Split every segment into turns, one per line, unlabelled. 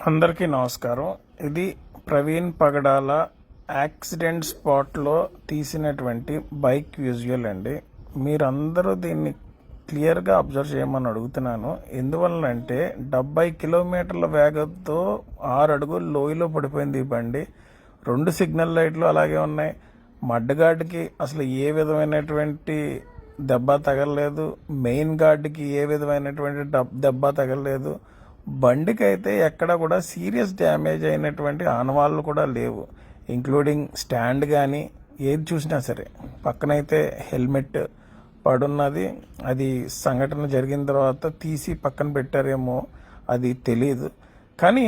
అందరికీ నమస్కారం. ఇది ప్రవీణ్ పగడాల యాక్సిడెంట్ స్పాట్లో తీసినటువంటి బైక్ విజువల్ అండి. మీరందరూ దీన్ని క్లియర్గా అబ్జర్వ్ చేయమని అడుగుతున్నాను. ఎందువలనంటే 70 కిలోమీటర్ల వేగంతో 6 అడుగులు లోయలో పడిపోయింది ఈ బండి. 2 సిగ్నల్ లైట్లు అలాగే ఉన్నాయి. మడ్డగార్డుకి అసలు ఏ విధమైనటువంటి దెబ్బ తగలలేదు. మెయిన్ గార్డుకి ఏ విధమైనటువంటి దెబ్బ తగలలేదు. బండికి అయితే ఎక్కడ కూడా సీరియస్ డ్యామేజ్ అయినటువంటి ఆనవాళ్ళు కూడా లేవు. ఇంక్లూడింగ్ స్టాండ్ కానీ ఏది చూసినా సరే. పక్కనైతే హెల్మెట్ పడున్నది. అది సంఘటన జరిగిన తర్వాత తీసి పక్కన పెట్టారేమో అది తెలియదు. కానీ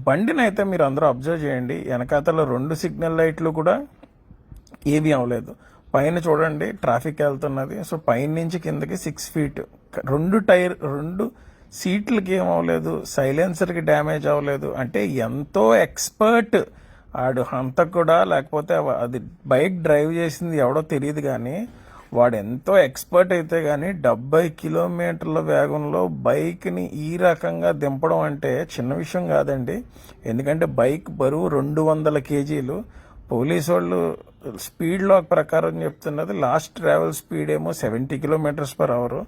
బండిని అయితే మీరు అందరూ అబ్జర్వ్ చేయండి. వెనకాతల 2 సిగ్నల్ లైట్లు కూడా ఏవి అవ్వలేదు. పైన చూడండి ట్రాఫిక్ వెళ్తున్నది. సో పైన నుంచి కిందకి 6 ఫీట్. 2 సీట్లకి ఏం అవ్వలేదు. సైలెన్సర్కి డ్యామేజ్ అవ్వలేదు. అంటే ఎంతో ఎక్స్పర్ట్ ఆడు అంత కూడా, లేకపోతే అది బైక్ డ్రైవ్ చేసింది ఎవడో తెలియదు, కానీ వాడు ఎంతో ఎక్స్పర్ట్ అయితే కానీ 70 కిలోమీటర్ల వేగంలో బైక్ని ఈ రకంగా దింపడం అంటే చిన్న విషయం కాదండి. ఎందుకంటే బైక్ బరువు 200 కేజీలు. పోలీసు వాళ్ళు స్పీడ్ లాక్ ప్రకారం చెప్తున్నది లాస్ట్ ట్రావెల్ స్పీడ్ ఏమో 70 km/h.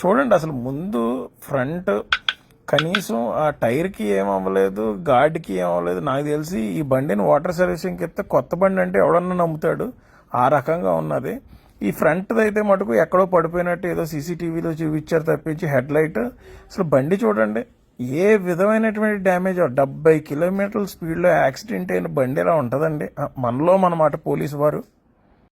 చూడండి, అసలు ముందు ఫ్రంట్ కనీసం ఆ టైర్కి ఏమవ్వలేదు, గార్డ్కి ఏమవ్వలేదు. నాకు తెలిసి ఈ బండిని వాటర్ సర్వీసింగ్కి ఇస్తే కొత్త బండి అంటే ఎవడన్నా నమ్ముతాడు. ఆ రకంగా ఉన్నది. ఈ ఫ్రంట్ అయితే మటుకు ఎక్కడో పడిపోయినట్టు ఏదో సీసీటీవీలో చూపించారు తప్పించి హెడ్ లైట్ అసలు బండి చూడండి ఏ విధమైనటువంటి డ్యామేజ్. 70 కిలోమీటర్ల స్పీడ్లో యాక్సిడెంట్ అయిన బండి ఎలా ఉంటుందండి? మనలో మన మాట పోలీసు వారు